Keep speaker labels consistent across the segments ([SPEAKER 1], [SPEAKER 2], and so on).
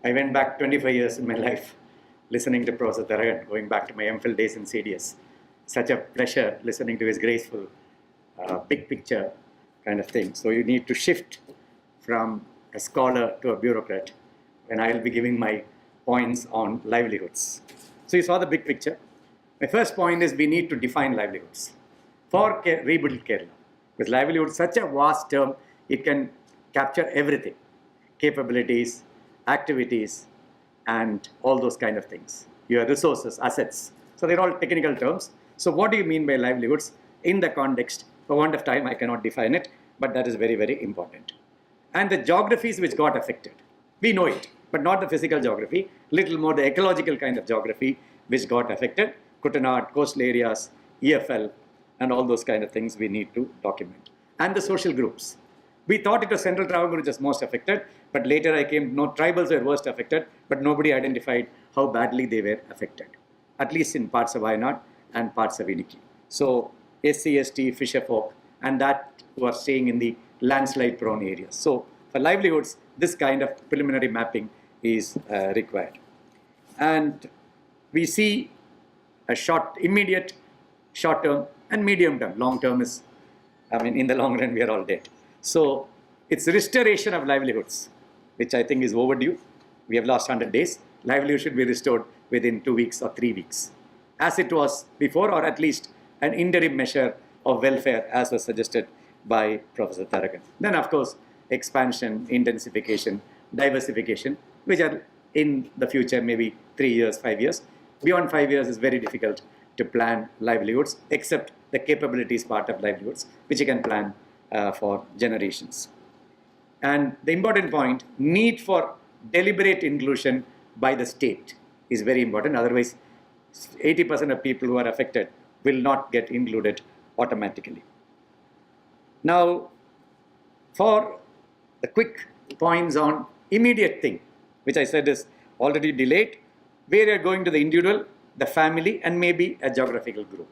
[SPEAKER 1] I went back 25 years in my life listening to Professor Tharagan, going back to my MPhil days in CDS. Such a pleasure listening to his graceful, big picture kind of thing. So you need to shift from a scholar to a bureaucrat when I will be giving my points on livelihoods. So you saw the big picture. My first point is we need to define livelihoods for rebuild Kerala. Because livelihood is such a vast term, it can capture everything. Capabilities, activities, and all those kind of things. Your resources, assets. So they're all technical terms. So what do you mean by livelihoods? In the context, for want of time, I cannot define it, but that is very, very important. And the geographies which got affected. We know it, but not the physical geography, little more the ecological kind of geography which got affected. Kuttanad, coastal areas, EFL, and all those kind of things we need to document. And the social groups. We thought it was Central Travancore which was most affected, but later I came to know tribals were worst affected, but nobody identified how badly they were affected, at least in parts of Wayanad and parts of Idukki. So SC, ST, fisher folk, and that who are staying in the landslide prone areas. So for livelihoods, this kind of preliminary mapping is required. And we see a immediate, short term, and medium term. Long term is, in the long run, we are all dead. So it's restoration of livelihoods, which I think is overdue. We have lost 100 days. Livelihood should be restored within 2 weeks or 3 weeks, as it was before, or at least an interim measure of welfare, as was suggested by Professor Tharagan. Then, of course, expansion, intensification, diversification, which are in the future, maybe 3 years, 5 years. Beyond 5 years is very difficult to plan livelihoods, except the capabilities part of livelihoods, which you can plan for generations. And the important point, need for deliberate inclusion by the state is very important. Otherwise, 80% of people who are affected will not get included automatically. Now, for the quick points on immediate thing, which I said is already delayed, where you are going to the individual, the family, and maybe a geographical group,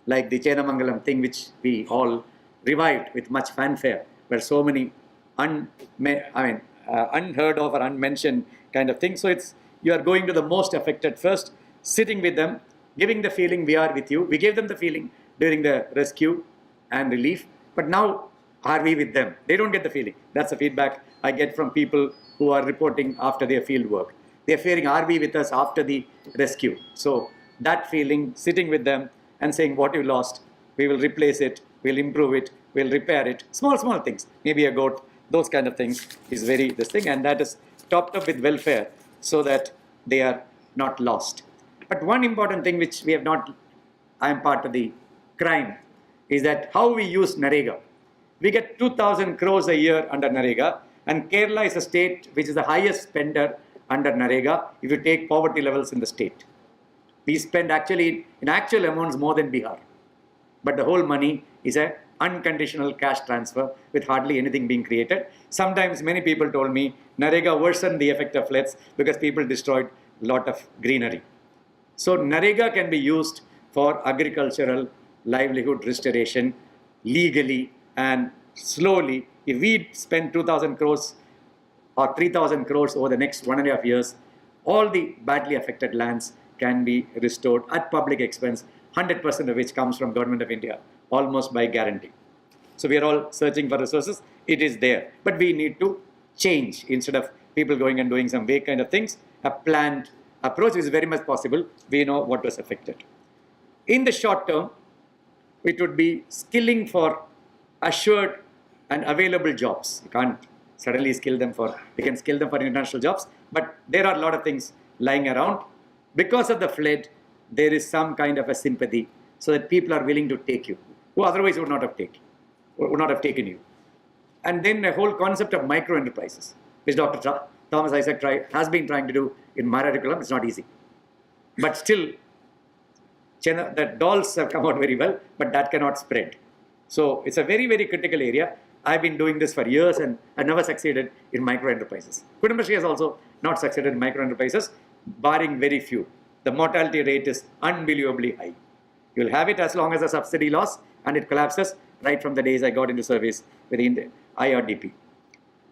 [SPEAKER 1] like the Chenamangalam thing, which we all revived with much fanfare, where so many unheard of or unmentioned kind of things. So you are going to the most affected first, sitting with them, giving the feeling we are with you. We gave them the feeling during the rescue and relief, but now are we with them? They don't get the feeling. That's the feedback I get from people who are reporting after their field work. They're fearing, are we with us after the rescue? So that feeling, sitting with them and saying what you lost, we will replace it, we'll improve it, we'll repair it. Small things, maybe a goat, those kind of things is very this thing, and that is topped up with welfare so that they are not lost. But one important thing which we have not, I am part of the crime, is that how we use Narega. We get 2,000 crores a year under Narega, and Kerala is a state which is the highest spender under Narega if you take poverty levels in the state. We spend actually, in actual amounts, more than Bihar. But the whole money is an unconditional cash transfer with hardly anything being created. Sometimes many people told me Narega worsened the effect of floods because people destroyed a lot of greenery. So Narega can be used for agricultural livelihood restoration legally and slowly. If we spend 2,000 crores or 3,000 crores over the next 1.5 years, all the badly affected lands can be restored at public expense, 100% of which comes from Government of India, almost by guarantee. So we are all searching for resources. It is there, but we need to change. Instead of people going and doing some vague kind of things, a planned approach is very much possible. We know what was affected. In the short term, it would be skilling for assured and available jobs. You can't suddenly skill them for, we can skill them for international jobs, but there are a lot of things lying around. Because of the flood, there is some kind of a sympathy so that people are willing to take you, who otherwise would not have taken you. And then a whole concept of micro enterprises, which Dr. Thomas Isaac has been trying to do in my curriculum. It's not easy. But still, the dolls have come out very well, but that cannot spread. So it's a very, very critical area. I've been doing this for years and I never succeeded in micro enterprises. Kudumbashree has also not succeeded in micro enterprises, barring very few. The mortality rate is unbelievably high. You'll have it as long as the subsidy loss, and it collapses right from the days I got into service with the IRDP.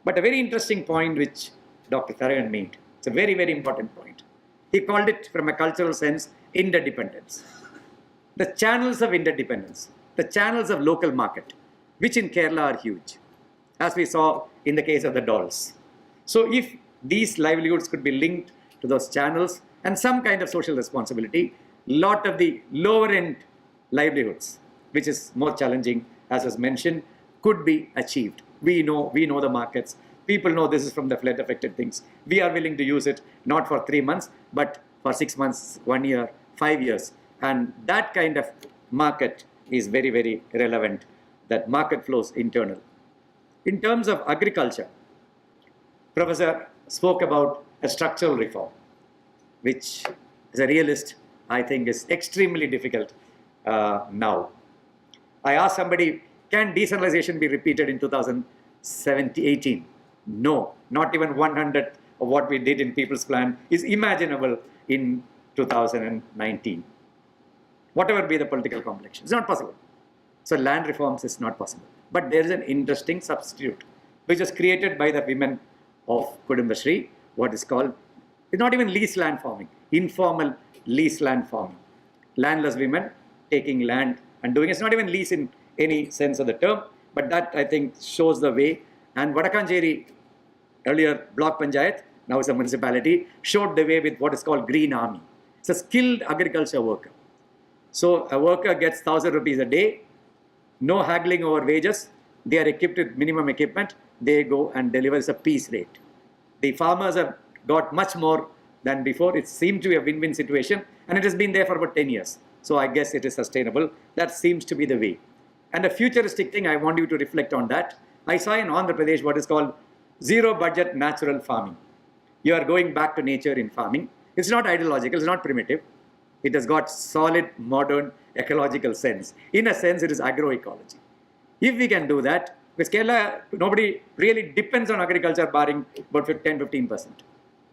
[SPEAKER 1] But a very interesting point which Dr. Tharagan made It's a very, very important point. He called it, from a cultural sense, interdependence. The channels of interdependence, the channels of local market, which in Kerala are huge, as we saw in the case of the dolls. So if these livelihoods could be linked to those channels and some kind of social responsibility, lot of the lower end livelihoods, which is more challenging, as was mentioned, could be achieved. We know the markets. People know this is from the flood affected things. We are willing to use it, not for 3 months, but for 6 months, 1 year, 5 years. And that kind of market is very, very relevant, that market flows internal. In terms of agriculture, Professor spoke about a structural reform, which as a realist, I think is extremely difficult now. I asked somebody, can decentralization be repeated in 2018? No, not even 100 of what we did in People's Plan is imaginable in 2019. Whatever be the political complexion, it's not possible. So land reforms is not possible. But there is an interesting substitute, which was created by the women of Kudumbashree, what is called, it's not even lease land farming, informal lease land farming. Landless women taking land and doing it. It's not even lease in any sense of the term, but that I think shows the way. And Vadakanjeri, earlier block panchayat, now is a municipality, showed the way with what is called green army. It's a skilled agriculture worker. So a worker gets 1,000 rupees a day, no haggling over wages. They are equipped with minimum equipment. They go and deliver a piece rate. The farmers have got much more than before. It seemed to be a win-win situation, and it has been there for about 10 years. So I guess it is sustainable. That seems to be the way. And a futuristic thing, I want you to reflect on that. I saw in Andhra Pradesh what is called zero budget natural farming. You are going back to nature in farming. It's not ideological, it's not primitive. It has got solid, modern, ecological sense. In a sense, it is agroecology. If we can do that, because Kerala, nobody really depends on agriculture, barring about 10-15%.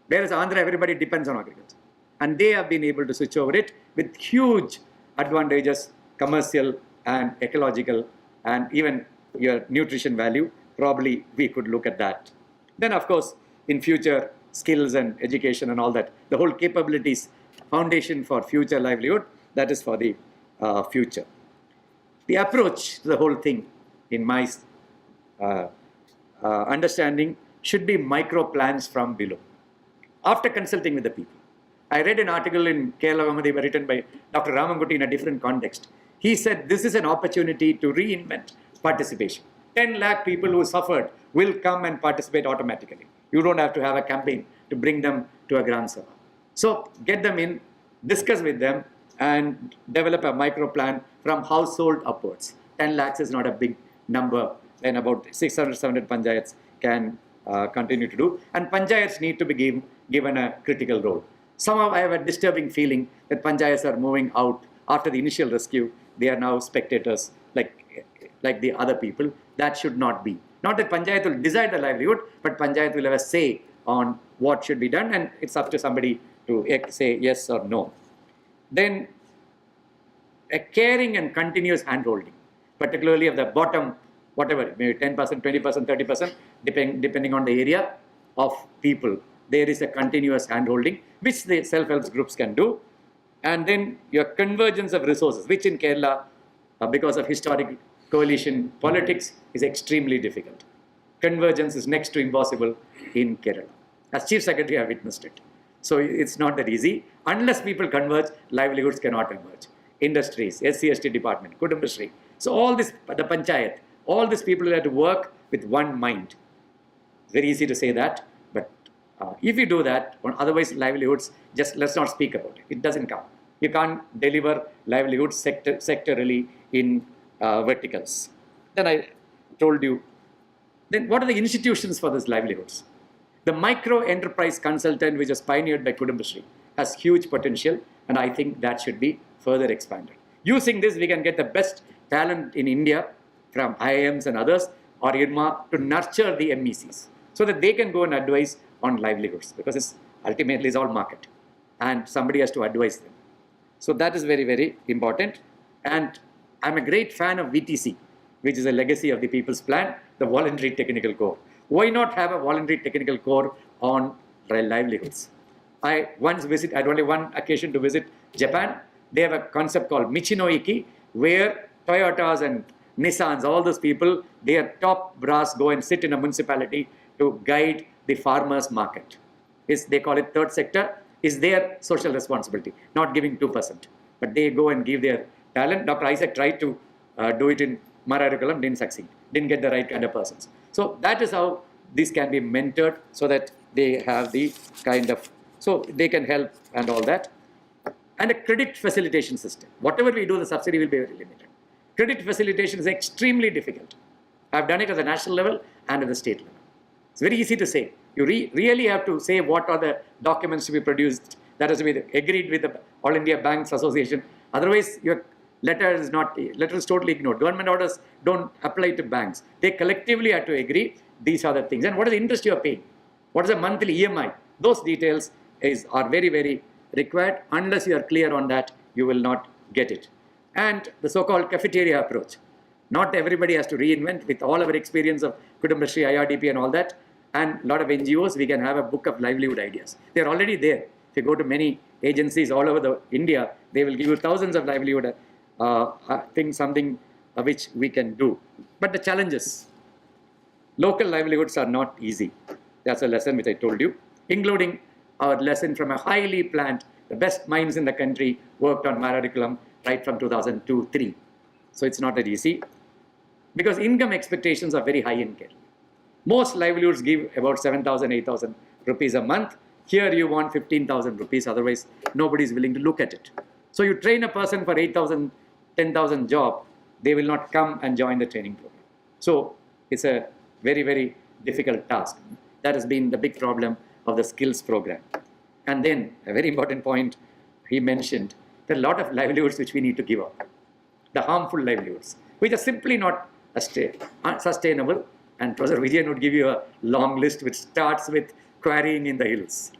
[SPEAKER 1] Whereas Andhra, everybody depends on agriculture. And they have been able to switch over it with huge advantages, commercial and ecological, and even your nutrition value. Probably we could look at that. Then, of course, in future, skills and education and all that, the whole capabilities, foundation for future livelihood, that is for the future. The approach to the whole thing, in my understanding, should be micro plans from below, after consulting with the people. I read an article in Kerala Vamadiva written by Dr. Ramangutti in a different context. He said this is an opportunity to reinvent participation. 10 lakh people who suffered will come and participate automatically. You don't have to have a campaign to bring them to a Gran Sabha. So get them in, discuss with them, and develop a micro plan from household upwards. 10 lakhs is not a big number, and about 600, 700 panchayats can continue to do. And panchayats need to be given a critical role. Somehow I have a disturbing feeling that panchayats are moving out after the initial rescue. They are now spectators like the other people. That should not be. Not that panchayat will decide the livelihood, but panchayat will have a say on what should be done, and it's up to somebody to say yes or no. Then a caring and continuous handholding, particularly of the bottom, whatever, maybe 10%, 20%, 30%, depending on the area of people. There is a continuous handholding, which the self-help groups can do. And then your convergence of resources, which in Kerala, because of historic coalition politics, is extremely difficult. Convergence is next to impossible in Kerala. As Chief Secretary, I witnessed it. So it's not that easy. Unless people converge, livelihoods cannot emerge. Industries, SC/ST department, Kudumbashree. So all this, the panchayat, all these people have to work with one mind. Very easy to say that, but if you do that, otherwise livelihoods, just let's not speak about it. It doesn't come. You can't deliver livelihoods sectorally in verticals. Then I told you, then what are the institutions for these livelihoods? The micro enterprise consultant, which was pioneered by Kudumbashree, has huge potential, and I think that should be further expanded. Using this, we can get the best talent in India from IIMs and others, or IRMA, to nurture the MECs, so that they can go and advise on livelihoods, because it's ultimately it's all market, and somebody has to advise them. So that is very, very important. And I'm a great fan of VTC, which is a legacy of the People's Plan, the Voluntary Technical Corps. Why not have a Voluntary Technical Corps on livelihoods. I had only one occasion to visit Japan. They have a concept called Michinoiki, where Toyotas and Nissans, all those people, their top brass go and sit in a municipality to guide the farmers' market. They call it third sector, is their social responsibility, not giving 2%. But they go and give their talent. Dr. Isaac tried to do it in Mararikulam, didn't succeed, didn't get the right kind of persons. So that is how this can be mentored so that they have the kind of, so they can help and all that. And a credit facilitation system. Whatever we do, the subsidy will be very limited. Credit facilitation is extremely difficult. I've done it at the national level and at the state level. It's very easy to say. You really have to say what are the documents to be produced. That has to be agreed with the All India Banks Association. Otherwise, your letter is totally ignored. Government orders don't apply to banks. They collectively have to agree. These are the things. And what is the interest you are paying? What is the monthly EMI? Those details are very, very required. Unless you are clear on that, you will not get it. And the so-called cafeteria approach. Not everybody has to reinvent. With all our experience of Kudumbashree, IRDP and all that, and a lot of NGOs, we can have a book of livelihood ideas. They are already there. If you go to many agencies all over India, they will give you thousands of livelihood things, something which we can do. But the challenges, local livelihoods are not easy. That's a lesson which I told you, including our lesson from a highly planned, the best minds in the country worked on Mararikulam right from 2002-03. So it's not that easy because income expectations are very high in Kerala. Most livelihoods give about 7,000, 8,000 rupees a month. Here you want 15,000 rupees, otherwise nobody is willing to look at it. So you train a person for 8,000, 10,000 job, they will not come and join the training program. So it's a very, very difficult task. That has been the big problem of the skills program. And then a very important point he mentioned, there are a lot of livelihoods which we need to give up. The harmful livelihoods, which are simply not sustainable. And Professor Vijayanand would give you a long list which starts with quarrying in the hills.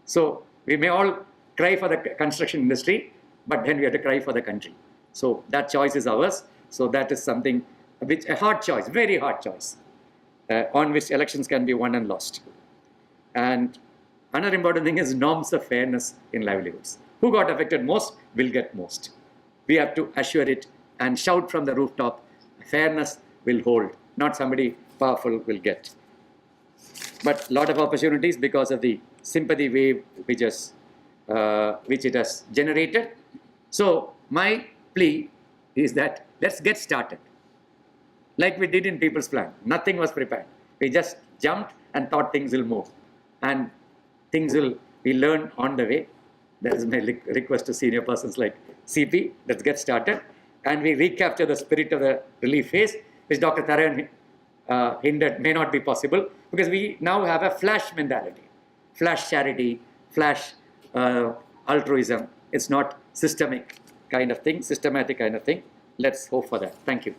[SPEAKER 1] So we may all cry for the construction industry, but then we have to cry for the country. So that choice is ours. So that is something which a hard choice, very hard choice, on which elections can be won and lost. And another important thing is norms of fairness in livelihoods. Who got affected most will get most. We have to assure it and shout from the rooftop, fairness will hold, not somebody powerful will get. But a lot of opportunities because of the sympathy wave which it has generated. So my plea is that let's get started. Like we did in People's Plan, nothing was prepared. We just jumped and thought things will move. And things will be learned on the way. That is my request to senior persons like CP. Let's get started. And we recapture the spirit of the relief phase, which Dr. Tarayan hinted may not be possible because we now have a flash mentality, flash charity, flash altruism. It's not systemic kind of thing, systematic kind of thing. Let's hope for that. Thank you.